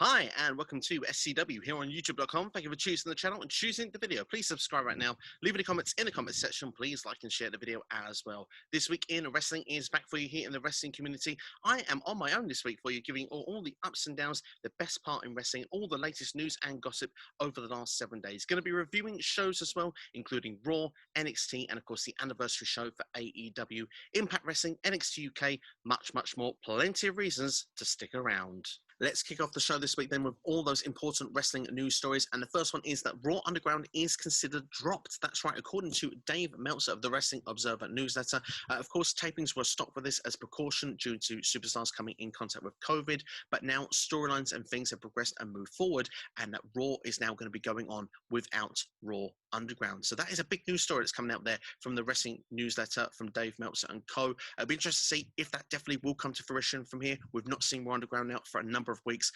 Hi, and welcome to SCW here on YouTube.com. Thank you for choosing the channel and choosing the video. Please subscribe right now. Leave any comments in the comments section. Please like and share the video as well. This week in wrestling is back for you here in the wrestling community. I am on my own this week for you, giving all the ups and downs, the best part in wrestling, all the latest news and gossip over the last 7 days. Going to be reviewing shows as well, including Raw, NXT, and of course the anniversary show for AEW, Impact Wrestling, NXT UK, much more. Plenty of reasons to stick around. Let's kick off the show this week then with all those important wrestling news stories. And the first one is that Raw Underground is considered dropped. That's right, according to Dave Meltzer of the Wrestling Observer newsletter. Of course, tapings were stopped for this as precaution due to superstars coming in contact with COVID. But now storylines and things have progressed and moved forward. And that Raw is now going to be going on without Raw Underground. So that is a big news story that's coming out there from the Wrestling newsletter from Dave Meltzer and co. It'll be interesting to see if that definitely will come to fruition from here. We've not seen Raw Underground now for a number of weeks.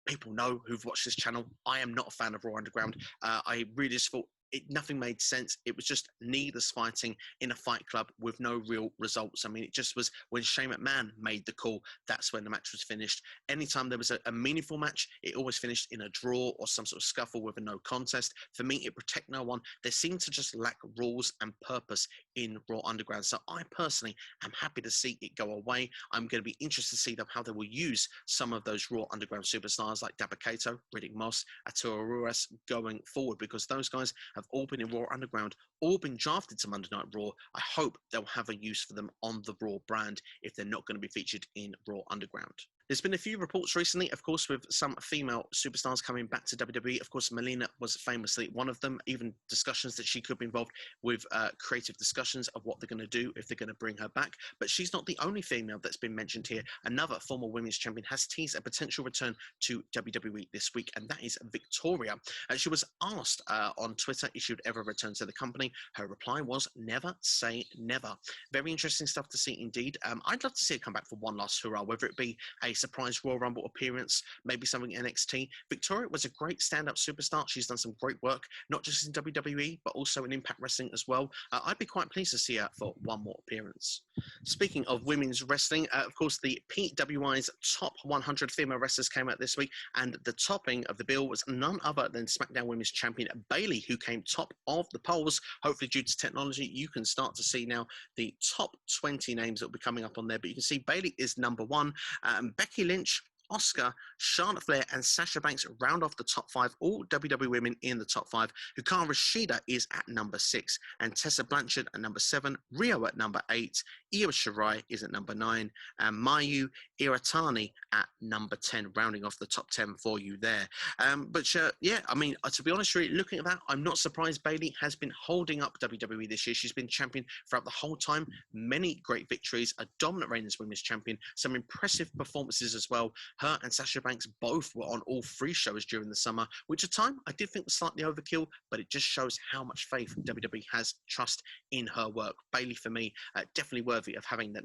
People know who've watched this channel. I am not a fan of Raw Underground. I really just thought nothing made sense. It was just needless fighting in a fight club with no real results. I mean, it just was when Shane McMahon made the call, that's when the match was finished. Anytime there was a meaningful match, it always finished in a draw or some sort of scuffle with a no contest. For me, it protect no one. They seem to just lack rules and purpose in Raw Underground. So I personally am happy to see it go away. I'm going to be interested to see how they will use some of those Raw Underground superstars like Vacate, Riddick Moss, Arturo Ruiz going forward, because those guys have all been in Raw Underground, all been drafted to Monday Night Raw. I hope they'll have a use for them on the Raw brand if they're not going to be featured in Raw Underground. There's been a few reports recently, of course, with some female superstars coming back to WWE. Of course, Melina was famously one of them, even discussions that she could be involved with creative discussions of what they're going to do if they're going to bring her back. But she's not the only female that's been mentioned here. Another former women's champion has teased a potential return to WWE this week, and that is Victoria. She was asked on Twitter if she would ever return to the company. Her reply was, never say never. Very interesting stuff to see indeed. I'd love to see her come back for one last hurrah, whether it be a surprise Royal Rumble appearance, maybe something NXT. Victoria was a great stand-up superstar. She's done some great work, not just in WWE, but also in Impact Wrestling as well. I'd be quite pleased to see her for one more appearance. Speaking of women's wrestling, of course, the PWI's top 100 female wrestlers came out this week, and the topping of the bill was none other than SmackDown Women's Champion Bayley, who came top of the polls. Hopefully, due to technology, you can start to see now the top 20 names that will be coming up on there, but you can see Bayley is number one. Becky Lynch, Asuka, Charlotte Flair, and Sasha Banks round off the top 5, all WWE women in the top 5. Hikaru Shida is at number 6, and Tessa Blanchard at number 7, Rio at number 8, Io Shirai is at number 9, and Mayu Iwatani at number 10, rounding off the top 10 for you there. Yeah, I mean, to be honest, really, looking at that, I'm not surprised Bayley has been holding up WWE this year. She's been champion throughout the whole time. Many great victories, a dominant reign as women's champion, some impressive performances as well. Her and Sasha Banks both were on all 3 shows during the summer, which at time I did think was slightly overkill, but it just shows how much faith WWE has trust in her work. Bayley, for me, definitely worthy of having that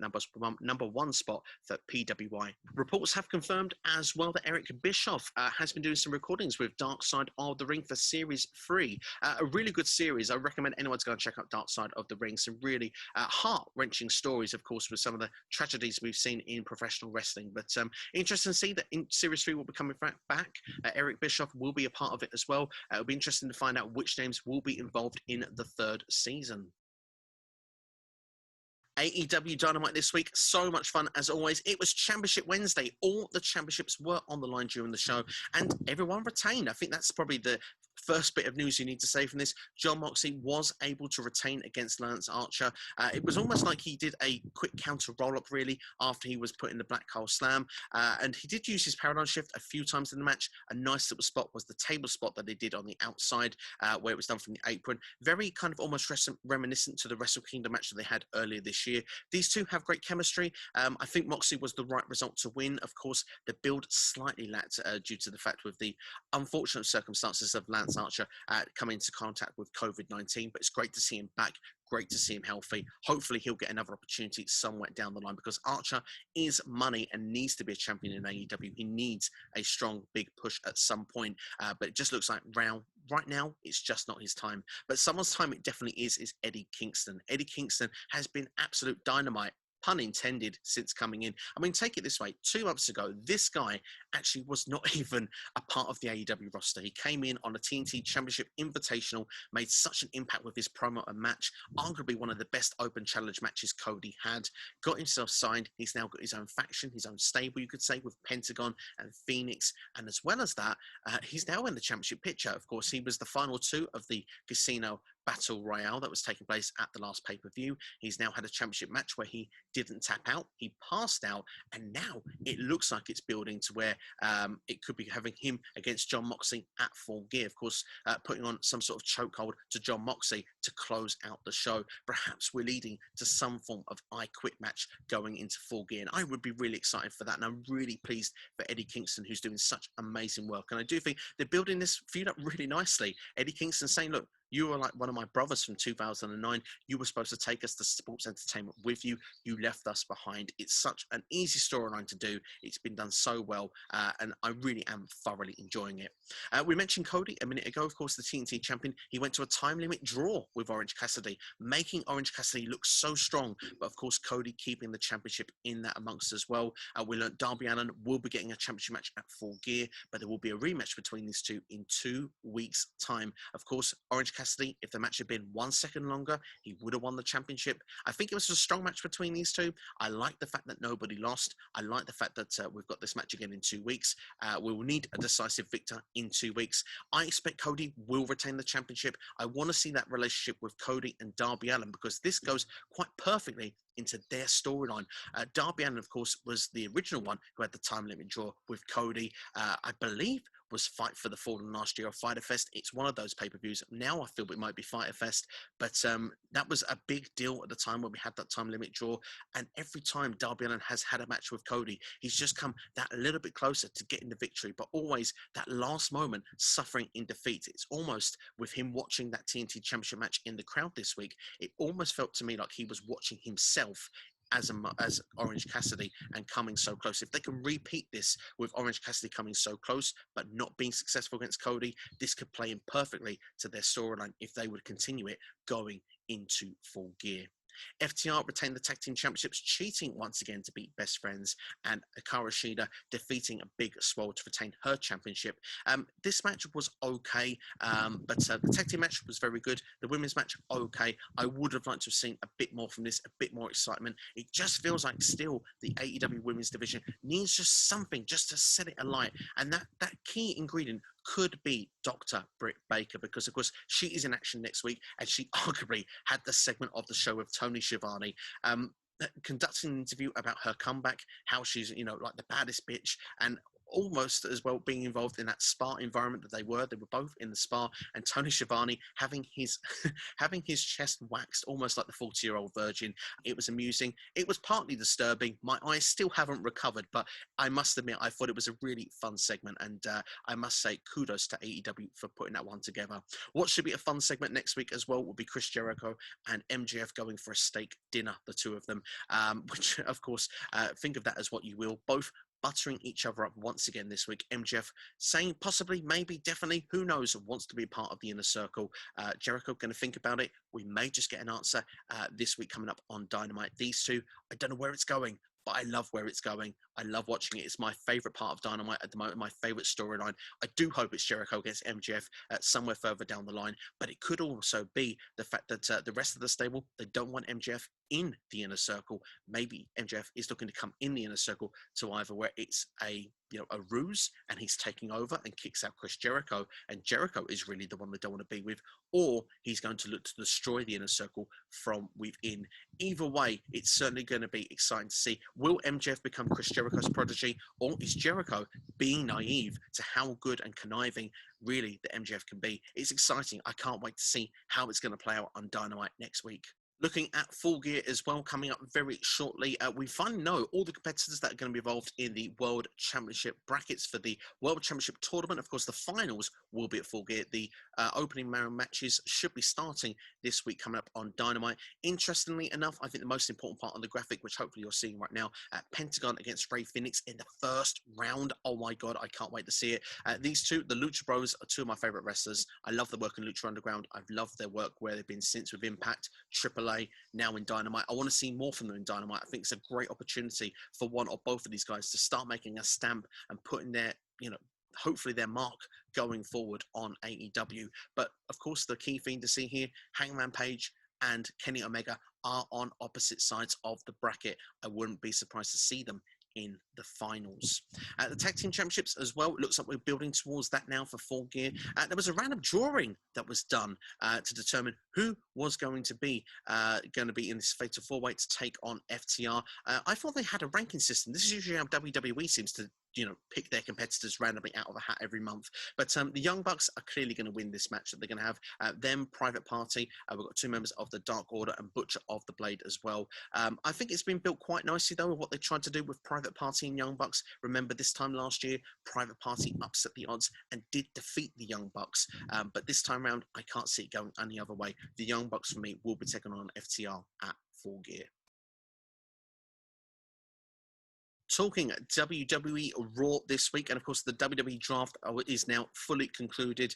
number 1 spot for PWI. Reports have confirmed as well that Eric Bischoff has been doing some recordings with Dark Side of the Ring for Series 3. A really good series. I recommend anyone to go and check out Dark Side of the Ring. Some really heart-wrenching stories, of course, with some of the tragedies we've seen in professional wrestling. But interesting to see that in Series 3 will be coming back. Eric Bischoff will be a part of it as well. It'll be interesting to find out which names will be involved in the 3rd season. AEW Dynamite this week, so much fun as always. It was Championship Wednesday. All the championships were on the line during the show, and everyone retained. I think that's probably the first bit of news you need to say from this. Jon Moxley was able to retain against Lance Archer. It was almost like he did a quick counter roll-up, really, after he was put in the Black Hole Slam. And he did use his Paradigm Shift a few times in the match. A nice little spot was the table spot that they did on the outside, where it was done from the apron. Very kind of almost reminiscent to the Wrestle Kingdom match that they had earlier this year. These two have great chemistry. I think Moxley was the right result to win. Of course, the build slightly lacked due to the fact with the unfortunate circumstances of Lance Archer coming into contact with COVID-19, but it's great to see him back. Great to see him healthy. Hopefully he'll get another opportunity somewhere down the line, because Archer is money and needs to be a champion in AEW. He needs a strong, big push at some point, but it just looks like right now, it's just not his time. But someone's time it definitely is Eddie Kingston. Eddie Kingston has been absolute dynamite pun intended, since coming in. I mean, take it this way. 2 months ago, this guy actually was not even a part of the AEW roster. He came in on a TNT Championship Invitational, made such an impact with his promo and match, arguably one of the best open challenge matches Cody had, got himself signed. He's now got his own faction, his own stable, you could say, with Pentagon and Phoenix. And as well as that, he's now in the championship picture. Of course, he was the final 2 of the Casino Battle Royale that was taking place at the last pay-per-view. He's now had a championship match where he didn't tap out, he passed out, and now it looks like it's building to where it could be having him against Jon Moxley at Full Gear. Of course, putting on some sort of chokehold to Jon Moxley to close out the show. Perhaps we're leading to some form of I Quit match going into Full Gear, and I would be really excited for that, and I'm really pleased for Eddie Kingston, who's doing such amazing work. And I do think they're building this feud up really nicely. Eddie Kingston saying, look, you were like one of my brothers from 2009. You were supposed to take us to sports entertainment with you. You left us behind. It's such an easy storyline to do. It's been done so well, and I really am thoroughly enjoying it. We mentioned Cody a minute ago, of course, the TNT champion. He went to a time limit draw with Orange Cassidy, making Orange Cassidy look so strong. But of course, Cody keeping the championship in that amongst as well. We learned Darby Allin will be getting a championship match at Full Gear, but there will be a rematch between these two in 2 weeks' time. Of course, Orange Cassidy, if the match had been 1 second longer, he would have won the championship. I think it was a strong match between these two. I like the fact that nobody lost. I like the fact that we've got this match again in 2 weeks. We will need a decisive victor in 2 weeks. I expect Cody will retain the championship. I want to see that relationship with Cody and Darby Allin, because this goes quite perfectly into their storyline. Darby Allin, of course, was the original one who had the time limit draw with Cody. I believe was Fight for the Fallen last year, or Fyter Fest. It's one of those pay-per-views. Now I feel it might be Fyter Fest, but that was a big deal at the time when we had that time limit draw. And every time Darby Allin has had a match with Cody, he's just come that little bit closer to getting the victory, but always that last moment suffering in defeat. It's almost, with him watching that TNT Championship match in the crowd this week, it almost felt to me like he was watching himself as Orange Cassidy and coming so close. If they can repeat this with Orange Cassidy coming so close but not being successful against Cody, this could play in perfectly to their storyline if they would continue it going into Full Gear. FTR retained the Tag Team Championships, cheating once again to beat Best Friends, and Hikaru Shida defeating a Big Swole to retain her championship. This match was okay, but the Tag Team match was very good. The women's match, okay. I would have liked to have seen a bit more from this, a bit more excitement. It just feels like still the AEW women's division needs just something just to set it alight, and that key ingredient could be Dr. Britt Baker, because of course she is in action next week, and she arguably had the segment of the show with Tony Schiavone, conducting an interview about her comeback, how she's, like the baddest bitch, and almost as well being involved in that spa environment that they were both in the spa, and Tony Schiavone having his having his chest waxed almost like the 40-year-old virgin. It was amusing. It was partly disturbing. My eyes still haven't recovered, but I must admit I thought it was a really fun segment, and I must say kudos to AEW for putting that one together. What should be a fun segment next week as well will be Chris Jericho and MJF going for a steak dinner, the two of them, which of course, think of that as what you will, both buttering each other up once again this week. MJF saying possibly, maybe, definitely, who knows, wants to be a part of the Inner Circle. Jericho going to think about it. We may just get an answer this week coming up on Dynamite. These two, I don't know where it's going, but I love where it's going. I love watching it. It's my favorite part of Dynamite at the moment, my favorite storyline. I do hope it's Jericho against MJF somewhere further down the line, but it could also be the fact that the rest of the stable, they don't want MJF in the Inner Circle. Maybe MJF is looking to come in the Inner Circle to either where it's a ruse and he's taking over and kicks out Chris Jericho, and Jericho is really the one they don't want to be with, or he's going to look to destroy the Inner Circle from within. Either way, it's certainly going to be exciting to see. Will MJF become Chris Jericho's prodigy, or is Jericho being naive to how good and conniving really the MJF can be? It's exciting. I can't wait to see how it's going to play out on Dynamite next week. Looking at Full Gear as well, coming up very shortly, we finally know all the competitors that are going to be involved in the World Championship brackets for the World Championship tournament. Of course, the finals will be at Full Gear. The opening matches should be starting this week coming up on Dynamite. Interestingly enough, I think the most important part on the graphic, which hopefully you're seeing right now, Pentagon against Ray Phoenix in the first round. Oh my God, I can't wait to see it. These two, the Lucha Bros, are two of my favorite wrestlers. I love their work in Lucha Underground. I've loved their work where they've been since with Impact, Triple delay now in Dynamite. I want to see more from them in Dynamite. I think it's a great opportunity for one or both of these guys to start making a stamp and putting their, you know, hopefully their mark going forward on AEW. But of course, the key thing to see here, Hangman Page and Kenny Omega are on opposite sides of the bracket. I wouldn't be surprised to see them in the finals. The tag team championships as well, looks like we're building towards that now for Full Gear. There was a random drawing that was done to determine who was going to be in this fatal four-way to take on FTR. I thought they had a ranking system. This is usually how WWE seems to, you know, pick their competitors randomly out of a hat every month. But the Young Bucks are clearly going to win this match that they're going to have. Them, Private Party, we've got 2 members of the Dark Order and Butcher of the Blade as well. I think it's been built quite nicely though, with what they tried to do with Private Party and Young Bucks. Remember this time last year, Private Party upset the odds and did defeat the Young Bucks. But this time around, I can't see it going any other way. The Young Bucks for me will be taking on FTR at Full Gear. Talking WWE Raw this week, and of course the WWE Draft is now fully concluded.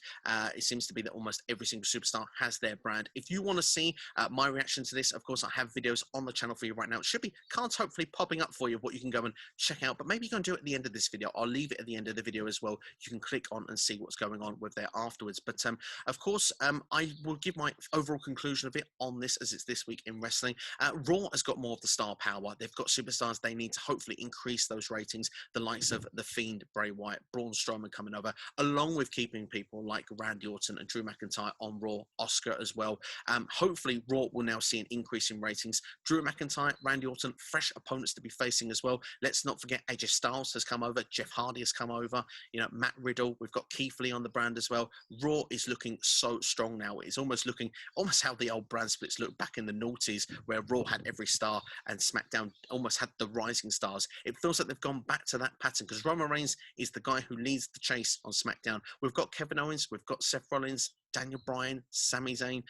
It seems to be that almost every single superstar has their brand. If you want to see my reaction to this, of course I have videos on the channel for you right now. It should be cards hopefully popping up for you, what you can go and check out, but maybe you can do it at the end of this video. I'll leave it at the end of the video as well. You can click on and see what's going on with there afterwards. But of course, I will give my overall conclusion of it on this, as it's this week in wrestling. Raw has got more of the star power. They've got superstars they need to hopefully increase those ratings, the likes of The Fiend, Bray Wyatt, Braun Strowman coming over, along with keeping people like Randy Orton and Drew McIntyre on Raw, Oscar as well. Hopefully Raw will now see an increase in ratings. Drew McIntyre, Randy Orton, fresh opponents to be facing as well. Let's not forget AJ Styles has come over, Jeff Hardy has come over, you know, Matt Riddle, we've got Keith Lee on the brand as well. Raw is looking so strong now. It's almost looking how the old brand splits looked back in the noughties, where Raw had every star and SmackDown almost had the rising stars. It feels like they've gone back to that pattern, because Roman Reigns is the guy who leads the chase on SmackDown. We've got Kevin Owens, we've got Seth Rollins, Daniel Bryan, Sami Zayn,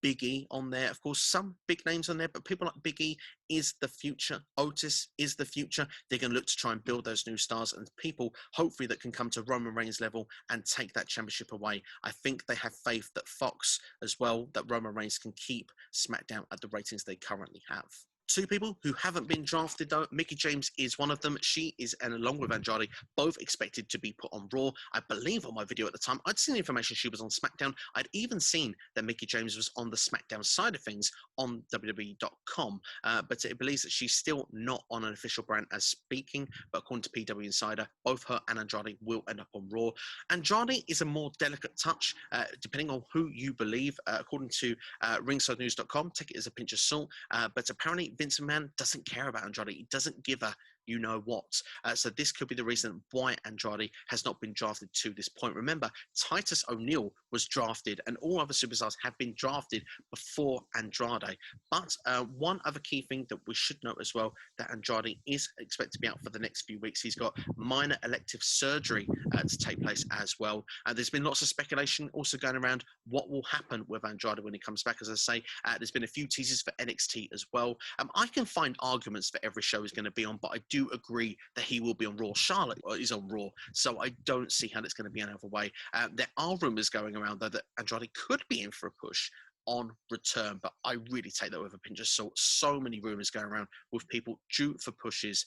Big E on there. Of course, some big names on there, but people like Big E is the future. Otis is the future. They're going to look to try and build those new stars and people, hopefully, that can come to Roman Reigns level and take that championship away. I think they have faith that Fox as well, that Roman Reigns can keep SmackDown at the ratings they currently have. 2 people who haven't been drafted though, Mickie James is one of them. She is, and along with Andrade, both expected to be put on Raw. I believe on my video at the time, I'd seen information she was on SmackDown. I'd even seen that Mickie James was on the SmackDown side of things on WWE.com, but it believes that she's still not on an official brand as speaking, but according to PW Insider, both her and Andrade will end up on Raw. Andrade is a more delicate touch, depending on who you believe. According to ringsidenews.com, take it as a pinch of salt, but apparently Vince McMahon doesn't care about Andrade. He doesn't give a you know what. So this could be the reason why Andrade has not been drafted to this point. Remember, Titus O'Neil was drafted and all other superstars have been drafted before Andrade. But one other key thing that we should note as well, that Andrade is expected to be out for the next few weeks. He's got minor elective surgery to take place as well. There's been lots of speculation also going around what will happen with Andrade when he comes back. As I say, there's been a few teases for NXT as well. I can find arguments for every show he's going to be on, but I do agree that he will be on Raw. Charlotte is on Raw, so I don't see how it's going to be another way. There are rumours going around, though, that Andrade could be in for a push on return, but I really take that with a pinch of salt. So many rumours going around with people due for pushes.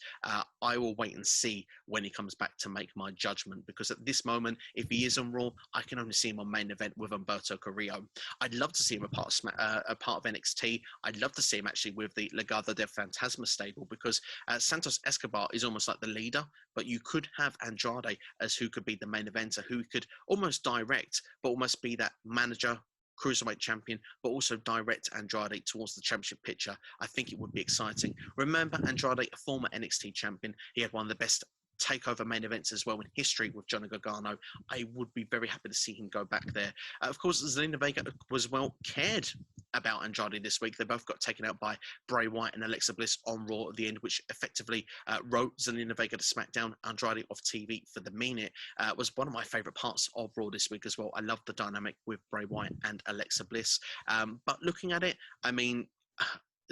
I will wait and see when he comes back to make my judgment, because at this moment, if he is on Raw, I can only see him on main event with Humberto Carrillo. I'd love to see him a part of NXT. I'd love to see him actually with the Legado del Fantasma stable, because Santos Escobar is almost like the leader, but you could have Andrade as who could be the main eventer, who could almost direct, but almost be that manager, cruiserweight champion, but also direct Andrade towards the championship picture. I think it would be exciting. Remember, Andrade, a former NXT champion, he had one of the best takeover main events as well in history with Johnny Gargano. I would be very happy to see him go back there. Of course, Zelina Vega was well cared about Andrade this week. They both got taken out by Bray Wyatt and Alexa Bliss on Raw at the end, which effectively wrote Zelina Vega to SmackDown, Andrade off TV for the minute. Was one of my favourite parts of Raw this week as well. I love the dynamic with Bray Wyatt and Alexa Bliss. But looking at it, I mean,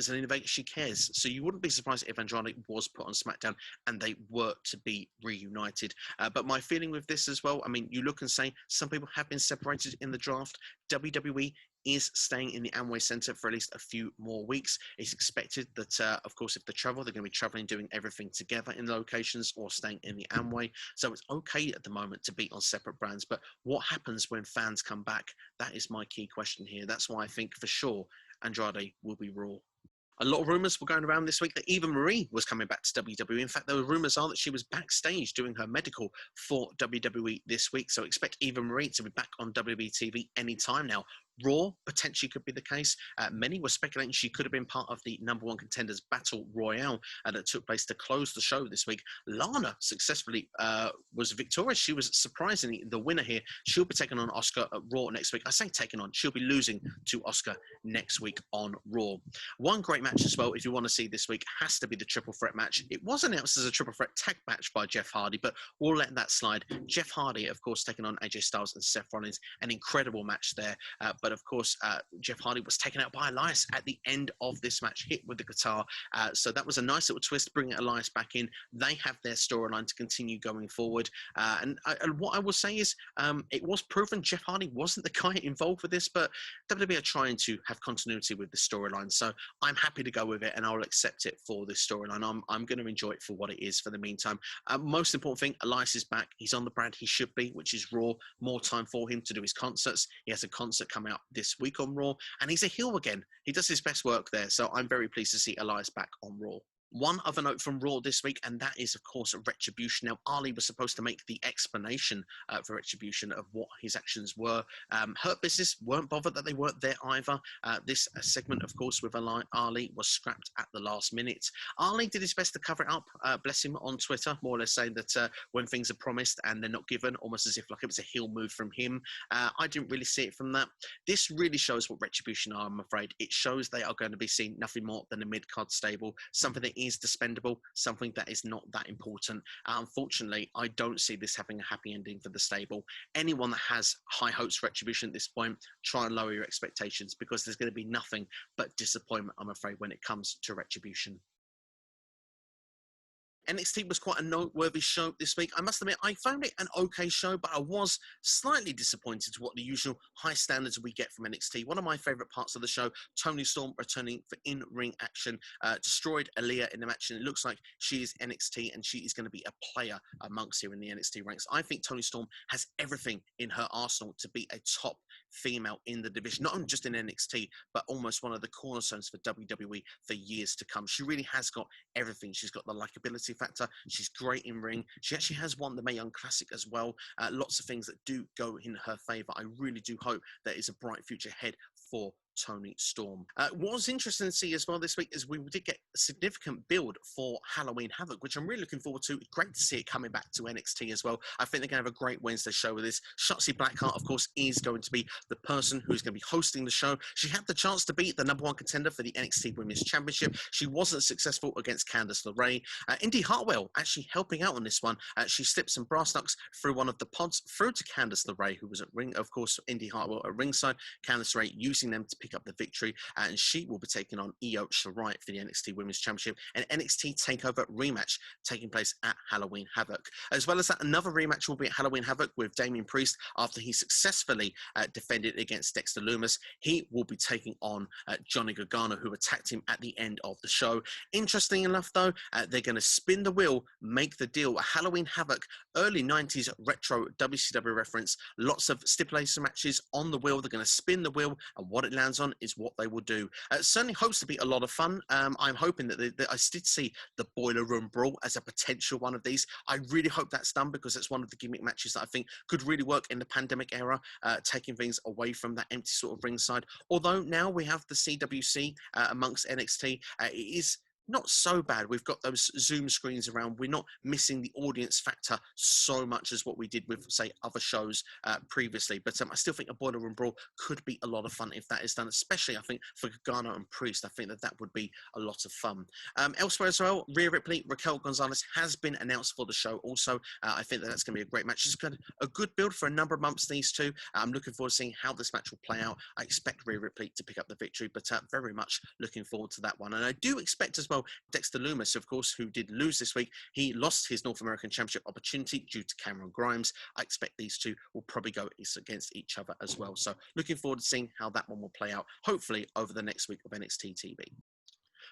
Zelina Vega, she cares. So you wouldn't be surprised if Andrade was put on SmackDown and they were to be reunited. But my feeling with this as well, I mean, you look and say some people have been separated in the draft. WWE is staying in the Amway Center for at least a few more weeks. It's expected that, of course, if they travel, they're going to be traveling, doing everything together in locations or staying in the Amway. So it's okay at the moment to be on separate brands. But what happens when fans come back? That is my key question here. That's why I think for sure Andrade will be Raw. A lot of rumours were going around this week that Eva Marie was coming back to WWE. In fact, there were rumours are that she was backstage doing her medical for WWE this week. So expect Eva Marie to be back on WWE TV anytime now. Raw potentially could be the case. Many were speculating she could have been part of the #1 Contenders Battle Royale that took place to close the show this week. Lana successfully was victorious. She was surprisingly the winner here. She'll be taking on Asuka at Raw next week. I say taking on, she'll be losing to Asuka next week on Raw. One great match as well, if you want to see this week, has to be the triple threat match. It was announced as a triple threat tag match by Jeff Hardy, but we'll let that slide. Jeff Hardy, of course, taking on AJ Styles and Seth Rollins. An incredible match there. But of course, Jeff Hardy was taken out by Elias at the end of this match, hit with the guitar. So that was a nice little twist, bringing Elias back in. They have their storyline to continue going forward. And what I will say is, it was proven Jeff Hardy wasn't the guy involved with this, but WWE are trying to have continuity with the storyline. So I'm happy to go with it, and I'll accept it for this storyline. I'm going to enjoy it for what it is for the meantime. Most important thing, Elias is back. He's on the brand he should be, which is Raw. More time for him to do his concerts. He has a concert coming out this week on Raw, and he's a heel again. He does his best work there, so I'm very pleased to see Elias back on Raw. One other note from Raw this week, and that is, of course, Retribution. Now, Ali was supposed to make the explanation for Retribution of what his actions were. Hurt Business weren't bothered that they weren't there either. This segment, of course, with Ali was scrapped at the last minute. Ali did his best to cover it up, bless him, on Twitter, more or less saying that when things are promised and they're not given, almost as if like it was a heel move from him. I didn't really see it from that. This really shows what Retribution are, I'm afraid. It shows they are going to be seen nothing more than a mid-card stable, something that is dispendable, something that is not that important. Unfortunately, I don't see this having a happy ending for the stable. Anyone that has high hopes for Retribution at this point, try and lower your expectations, because there's going to be nothing but disappointment, I'm afraid, when it comes to Retribution. NXT was quite a noteworthy show this week. I must admit, I found it an okay show, but I was slightly disappointed to what the usual high standards we get from NXT. One of my favourite parts of the show, Toni Storm returning for in-ring action, destroyed Aaliyah in the match, and it looks like she is NXT and she is going to be a player amongst here in the NXT ranks. I think Toni Storm has everything in her arsenal to be a top female in the division, not only just in NXT, but almost one of the cornerstones for WWE for years to come. She really has got everything. She's got the likability factor. She's great in ring. She actually has won the Mae Young Classic as well. Lots of things that do go in her favor. I really do hope there is a bright future ahead for Toni Storm. What was interesting to see as well this week is we did get a significant build for Halloween Havoc, which I'm really looking forward to. Great to see it coming back to NXT as well. I think they're going to have a great Wednesday show with this. Shotzi Blackheart, of course, is going to be the person who's going to be hosting the show. She had the chance to beat the #1 contender for the NXT Women's Championship. She wasn't successful against Candice LeRae. Indy Hartwell actually helping out on this one. She slipped some brass knucks through one of the pods through to Candice LeRae, who was at ring. Of course, Indy Hartwell at ringside. Candice LeRae using them to pick up the victory, and she will be taking on Io Shirai for the NXT Women's Championship, an NXT TakeOver rematch taking place at Halloween Havoc. As well as that, another rematch will be at Halloween Havoc with Damian Priest after he successfully defended against Dexter Lumis. He will be taking on Johnny Gargano, who attacked him at the end of the show. Interesting enough, though, they're going to spin the wheel, make the deal. A Halloween Havoc, early 90s retro WCW reference. Lots of stipulation matches on the wheel. They're going to spin the wheel, and what it lands on is what they will do. Certainly hopes to be a lot of fun. I'm hoping that I did see the Boiler Room Brawl as a potential one of these. I really hope that's done, because it's one of the gimmick matches that I think could really work in the pandemic era, taking things away from that empty sort of ringside. Although now we have the CWC amongst NXT, it is not so bad. We've got those Zoom screens around. We're not missing the audience factor so much as what we did with, say, other shows previously. But I still think a Boiler Room Brawl could be a lot of fun if that is done, especially, I think, for Gargano and Priest. I think that would be a lot of fun. Elsewhere as well, Rhea Ripley, Raquel Gonzalez has been announced for the show also. I think that's going to be a great match. It's got a good build for a number of months, these two. I'm looking forward to seeing how this match will play out. I expect Rhea Ripley to pick up the victory, but very much looking forward to that one. And I do expect as well well. Dexter Lumis, of course, who did lose this week, he lost his North American Championship opportunity due to Cameron Grimes. I expect these two will probably go against each other as well. So looking forward to seeing how that one will play out, hopefully over the next week of NXT TV.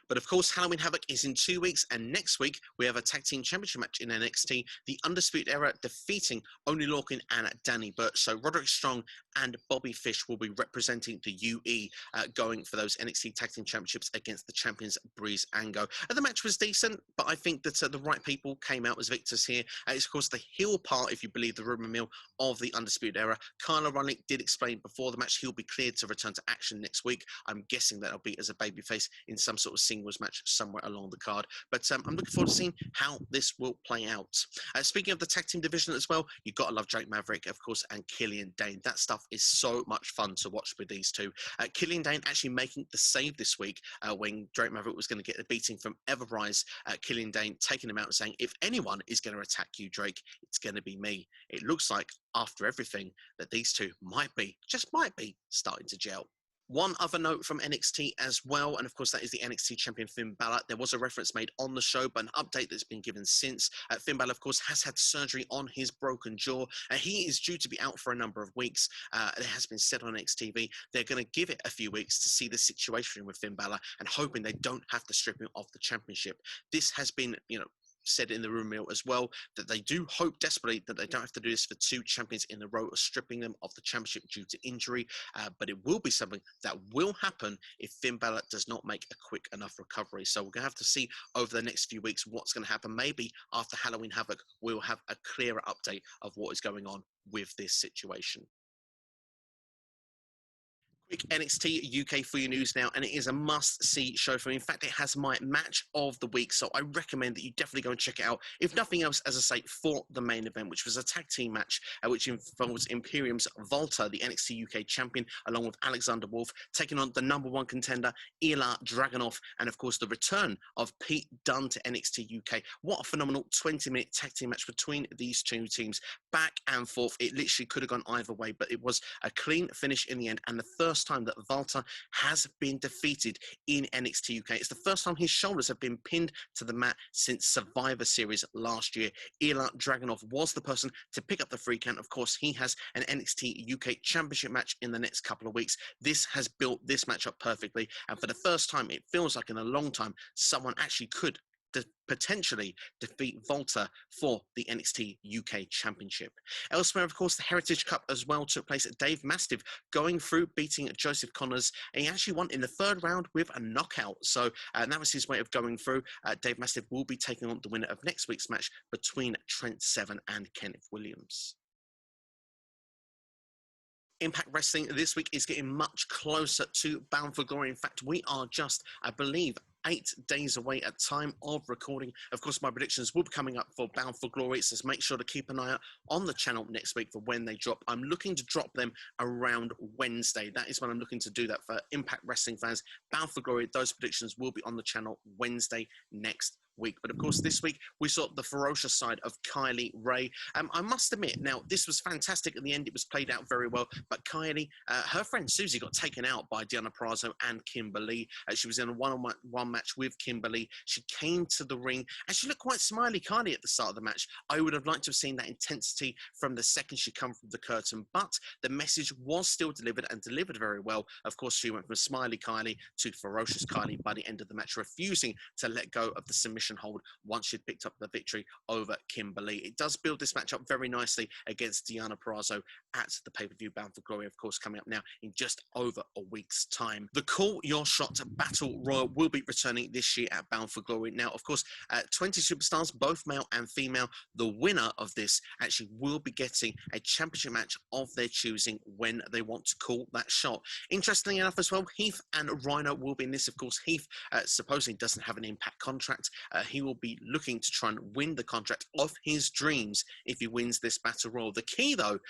But of course, Halloween Havoc is in 2 weeks, and next week we have a tag team championship match in NXT. The Undisputed Era defeating Oney Lorcan and Danny Burch. So Roderick Strong and Bobby Fish will be representing the UE, going for those NXT tag team championships against the champions Breeze and Go. The match was decent, but I think that the right people came out as victors here. It's of course the heel part, if you believe the rumor mill, of the Undisputed Era. Kyle O'Reilly did explain before the match he'll be cleared to return to action next week. I'm guessing that'll be as a babyface in some sort of singles match somewhere along the card. But I'm looking forward to seeing how this will play out. Speaking of the tag team division as well, you've got to love Drake Maverick, of course, and Killian Dane. That stuff is so much fun to watch with these two. Killian Dane actually making the save this week when Drake Maverick was going to get a beating from Everrise. Killian Dane taking him out and saying, if anyone is going to attack you, Drake, it's going to be me. It looks like, after everything, that these two might be, just might be, starting to gel. One other note from NXT as well, and of course that is the NXT champion Finn Balor. There was a reference made on the show, but an update that's been given since. Finn Balor, of course, has had surgery on his broken jaw. He is due to be out for a number of weeks. It has been said on NXT. They're going to give it a few weeks to see the situation with Finn Balor and hoping they don't have to strip him of the championship. This has been, said in the rumor mill as well, that they do hope desperately that they don't have to do this for 2 champions in a row of stripping them of the championship due to injury, but it will be something that will happen if Finn Balor does not make a quick enough recovery. So we're going to have to see over the next few weeks what's going to happen. Maybe after Halloween Havoc, we'll have a clearer update of what is going on with this situation. Quick NXT UK for you news now, and it is a must-see show for me. In fact, it has my match of the week, so I recommend that you definitely go and check it out. If nothing else, as I say, for the main event, which was a tag team match, which involves Imperium's Volta, the NXT UK champion, along with Alexander Wolf, taking on the #1 contender, Ilya Dragunov, and of course the return of Pete Dunne to NXT UK. What a phenomenal 20-minute tag team match between these two teams, back and forth. It literally could have gone either way, but it was a clean finish in the end, and the first time that Volta has been defeated in NXT UK. It's the first time his shoulders have been pinned to the mat since Survivor Series last year. Ilya Dragunov was the person to pick up the free count. Of course, he has an NXT UK Championship match in the next couple of weeks. This has built this match up perfectly, and for the first time, it feels like in a long time, someone actually could potentially defeat Volta for the NXT UK Championship. Elsewhere, of course, the Heritage Cup as well took place. Dave Mastiff going through, beating Joseph Connors, and he actually won in the 3rd round with a knockout. So that was his way of going through. Dave Mastiff will be taking on the winner of next week's match between Trent Seven and Kenneth Williams. Impact Wrestling this week is getting much closer to Bound for Glory. In fact, we are just, I believe, 8 days away at time of recording. Of course, my predictions will be coming up for Bound for Glory, so make sure to keep an eye out on the channel next week for when they drop. I'm looking to drop them around Wednesday. That is when I'm looking to do that for Impact Wrestling fans. Bound for Glory, those predictions will be on the channel Wednesday next week. But of course, this week we saw the ferocious side of Kylie Ray. I must admit, now this was fantastic. In the end, it was played out very well. But Kylie, her friend Susie got taken out by Deonna Purrazzo and Kimberly. She was in a one-on-one match with Kimberly. She came to the ring and she looked quite smiley Kylie at the start of the match. I would have liked to have seen that intensity from the second she come from the curtain, but the message was still delivered and delivered very well. Of course, she went from smiley Kylie to ferocious Kylie by the end of the match, refusing to let go of the submission hold once she'd picked up the victory over Kimberly. It does build this match up very nicely against Deonna Purrazzo at the pay-per-view Bound for Glory, of course, coming up now in just over a week's time. The Call Your Shot Battle Royal will be returning this year at Bound for Glory. Now, of course, 20 superstars, both male and female. The winner of this actually will be getting a championship match of their choosing when they want to call that shot. Interestingly enough as well, Heath and Rhino will be in this. Of course, Heath supposedly doesn't have an Impact contract. He will be looking to try and win the contract of his dreams if he wins this Battle Royal. The key, though,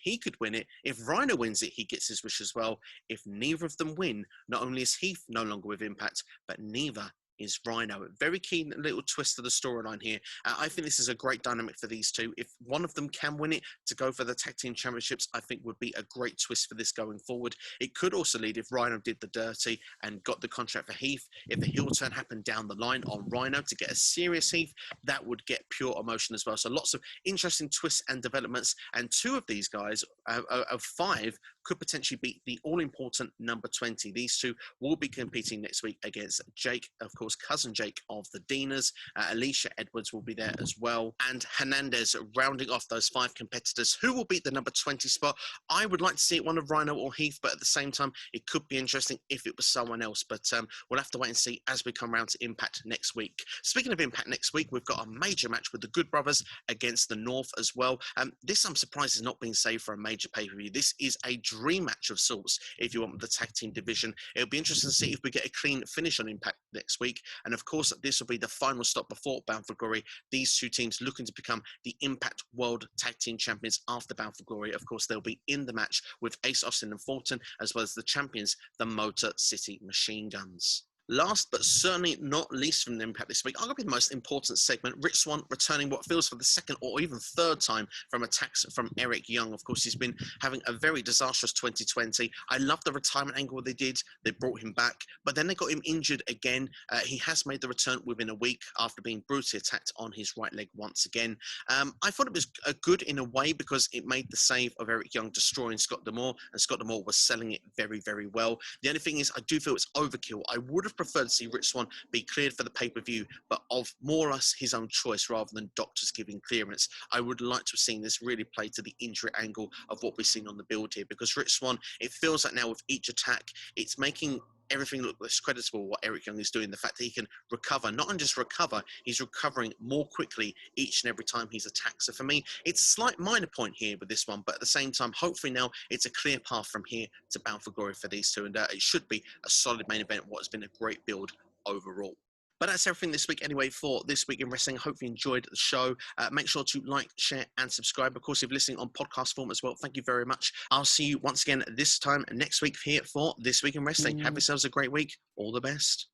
he could win it. If Rhino wins it, he gets his wish as well. If neither of them win, not only is Heath no longer with Impact, but neither is Rhino. A very keen little twist to the storyline here. I think this is a great dynamic for these two. If one of them can win it to go for the tag team championships, I think would be a great twist for this going forward. It could also lead if Rhino did the dirty and got the contract for Heath. If the heel turn happened down the line on Rhino to get a serious Heath, that would get pure emotion as well. So lots of interesting twists and developments. And two of these guys, of 5, could potentially beat the all-important number 20. These two will be competing next week against Jake, of course, cousin Jake of the Deaners. Alicia Edwards will be there as well. And Hernandez rounding off those 5 competitors. Who will beat the number 20 spot? I would like to see it one of Rhino or Heath, but at the same time, it could be interesting if it was someone else. But we'll have to wait and see as we come around to Impact next week. Speaking of Impact next week, we've got a major match with the Good Brothers against the North as well. This, I'm surprised, is not being saved for a major pay-per-view. This is a dream match of sorts if you want the tag team division. It'll be interesting to see if we get a clean finish on Impact next week. And of course, this will be the final stop before Bound for Glory. These two teams looking to become the Impact World Tag Team Champions after Bound for Glory. Of course, they'll be in the match with Ace Austin and Fulton, as well as the champions, the Motor City Machine Guns. Last but certainly not least from the Impact this week, I'm going to be the most important segment. Rich Swann returning what feels for the second or even third time from attacks from Eric Young. Of course, he's been having a very disastrous 2020. I love the retirement angle they did. They brought him back, but then they got him injured again. He has made the return within a week after being brutally attacked on his right leg once again. I thought it was good in a way because it made the save of Eric Young destroying Scott D'Amore, and Scott D'Amore was selling it very, very well. The only thing is, I do feel it's overkill. I would have preferred to see Rich Swann be cleared for the pay-per-view, but of more or less his own choice rather than doctors giving clearance. I would like to have seen this really play to the injury angle of what we've seen on the build here, because Rich Swann, it feels like now with each attack, it's making everything look less creditable what Eric Young is doing. The fact that he can recover, not only just recover, he's recovering more quickly each and every time he's attacked. So for me, it's a slight minor point here with this one, but at the same time, hopefully now it's a clear path from here to Bound for Glory for these two, and it should be a solid main event, what has been a great build overall. But that's everything this week anyway for This Week in Wrestling. Hope you enjoyed the show. Make sure to like, share, and subscribe. Of course, if you're listening on podcast form as well, thank you very much. I'll see you once again this time next week here for This Week in Wrestling. Have yourselves a great week. All the best.